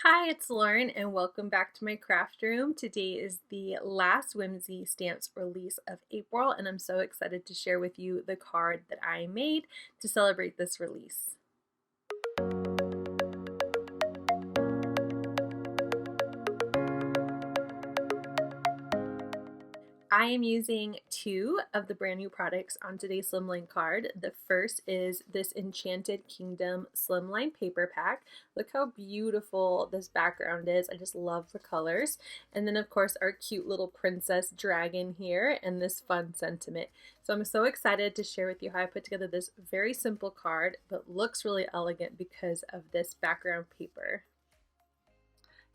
Hi, it's Lauren and welcome back to my craft room. Today is the last Whimsy stamps release of April and I'm so excited to share with you the card that I made to celebrate this release. I am using two of the brand new products on today's Slimline card. The first is this Enchanted Kingdom Slimline paper pack. Look how beautiful this background is. I just love the colors. And then of course our cute little princess dragon here and this fun sentiment. So I'm so excited to share with you how I put together this very simple card but looks really elegant because of this background paper.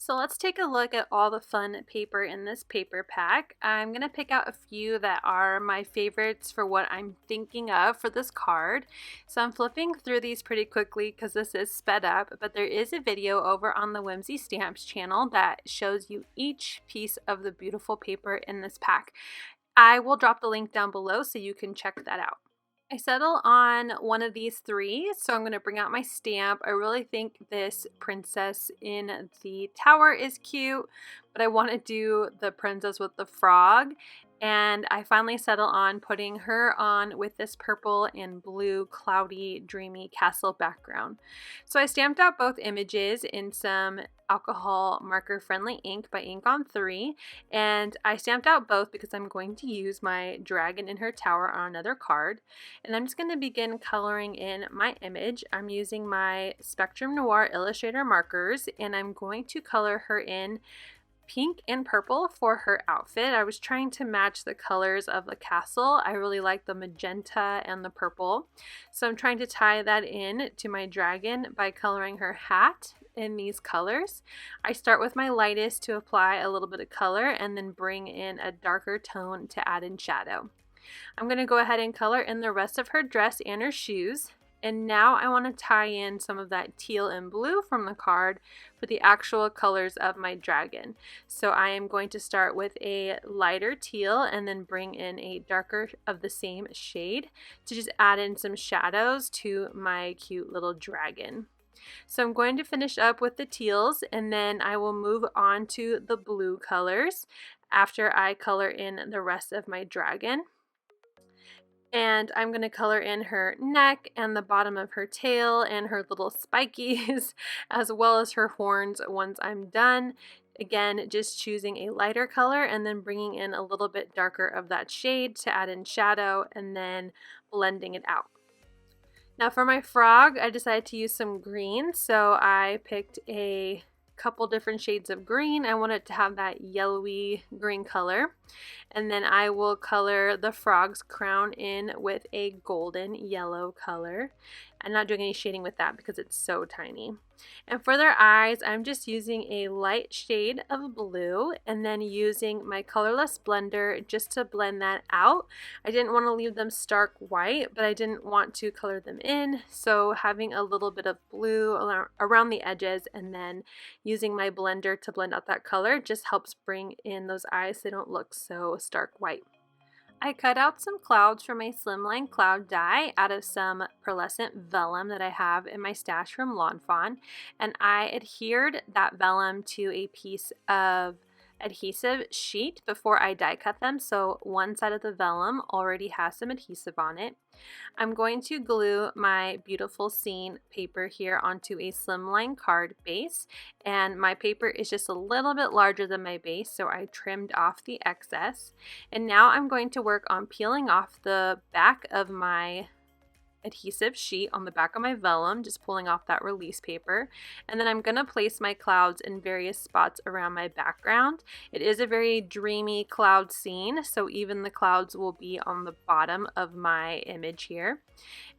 So let's take a look at all the fun paper in this paper pack. I'm going to pick out a few that are my favorites for what I'm thinking of for this card. So I'm flipping through these pretty quickly because this is sped up, but there is a video over on the Whimsy Stamps channel that shows you each piece of the beautiful paper in this pack. I will drop the link down below so you can check that out. I settle on one of these three, so I'm going to bring out my stamp. I really think this princess in the tower is cute, but I want to do the princess with the frog. And I finally settle on putting her on with this purple and blue cloudy dreamy castle background. So I stamped out both images in some alcohol marker friendly ink by Ink on 3, and I stamped out both because I'm going to use my dragon in her tower on another card. And I'm just going to begin coloring in my image. I'm using my Spectrum Noir Illustrator markers and I'm going to color her in pink and purple for her outfit. I was trying to match the colors of the castle. I really like the magenta and the purple. So I'm trying to tie that in to my dragon by coloring her hat in these colors. I start with my lightest to apply a little bit of color and then bring in a darker tone to add in shadow. I'm going to go ahead and color in the rest of her dress and her shoes. And now I want to tie in some of that teal and blue from the card for the actual colors of my dragon. So I am going to start with a lighter teal and then bring in a darker of the same shade to just add in some shadows to my cute little dragon. So I'm going to finish up with the teals and then I will move on to the blue colors after I color in the rest of my dragon. And I'm going to color in her neck and the bottom of her tail and her little spikies as well as her horns once I'm done. Again, just choosing a lighter color and then bringing in a little bit darker of that shade to add in shadow and then blending it out. Now for my frog, I decided to use some green, so I picked a couple different shades of green. I want it to have that yellowy green color. And then I will color the frog's crown in with a golden yellow color. I'm not doing any shading with that because it's so tiny. And for their eyes, I'm just using a light shade of blue and then using my colorless blender just to blend that out. I didn't want to leave them stark white, but I didn't want to color them in. So having a little bit of blue around the edges and then using my blender to blend out that color just helps bring in those eyes so they don't look so stark white. I cut out some clouds from a Slimline cloud die out of some Pearlescent Vellum that I have in my stash from Fawn, and I adhered that vellum to a piece of adhesive sheet before I die cut them, so one side of the vellum already has some adhesive on it. I'm going to glue my beautiful scene paper here onto a Slimline card base, and my paper is just a little bit larger than my base, so I trimmed off the excess. And now I'm going to work on peeling off the back of my adhesive sheet on the back of my vellum, just pulling off that release paper, and then I'm going to place my clouds in various spots around my background. It is a very dreamy cloud scene, so even the clouds will be on the bottom of my image here.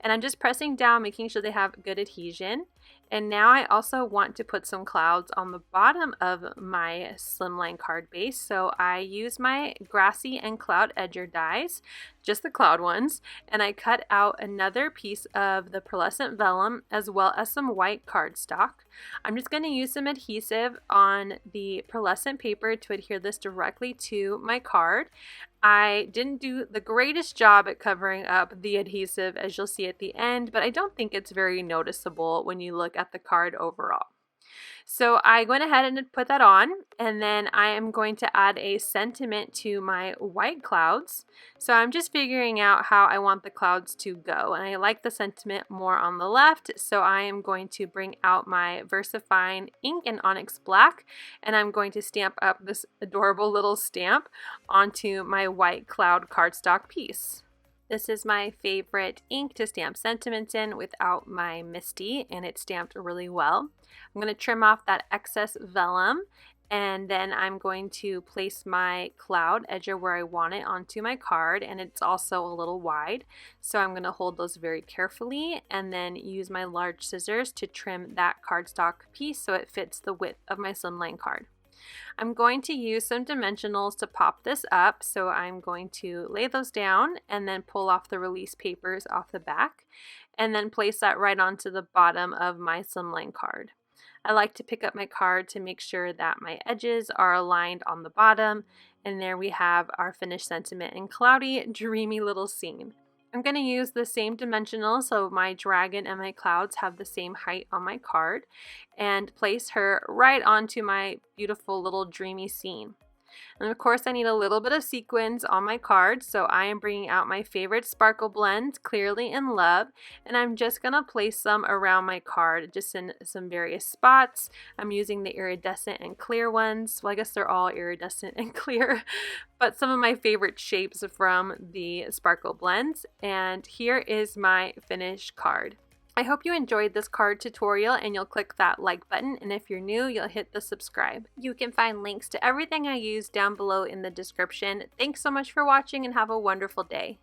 And I'm just pressing down, making sure they have good adhesion. And now I also want to put some clouds on the bottom of my Slimline card base, so I use my Grassy and Cloud Edger dies, just the cloud ones, and I cut out another piece of the Pearlescent Vellum as well as some white cardstock. I'm just going to use some adhesive on the Pearlescent paper to adhere this directly to my card. I didn't do the greatest job at covering up the adhesive, as you'll see at the end, but I don't think it's very noticeable when you look at the card overall. So I went ahead and put that on, and then I am going to add a sentiment to my white clouds. So I'm just figuring out how I want the clouds to go, and I like the sentiment more on the left, so I am going to bring out my VersaFine ink in Onyx Black, and I'm going to stamp up this adorable little stamp onto my white cloud cardstock piece. This is my favorite ink to stamp sentiments in without my Misty, and it's stamped really well. I'm going to trim off that excess vellum, and then I'm going to place my cloud edger where I want it onto my card, and it's also a little wide, so I'm going to hold those very carefully and then use my large scissors to trim that cardstock piece so it fits the width of my slimline card. I'm going to use some dimensionals to pop this up, so I'm going to lay those down and then pull off the release papers off the back and then place that right onto the bottom of my slimline card. I like to pick up my card to make sure that my edges are aligned on the bottom, and there we have our finished sentiment and cloudy, dreamy little scene. I'm going to use the same dimensional so my dragon and my clouds have the same height on my card, and place her right onto my beautiful little dreamy scene. And of course I need a little bit of sequins on my card, so I am bringing out my favorite sparkle blends, Clearly in Love, and I'm just going to place some around my card, just in some various spots. I'm using the iridescent and clear ones. Well, I guess they're all iridescent and clear, but some of my favorite shapes from the sparkle blends. And here is my finished card. I hope you enjoyed this card tutorial, and you'll click that like button, and if you're new, you'll hit the subscribe. You can find links to everything I use down below in the description. Thanks so much for watching, and have a wonderful day.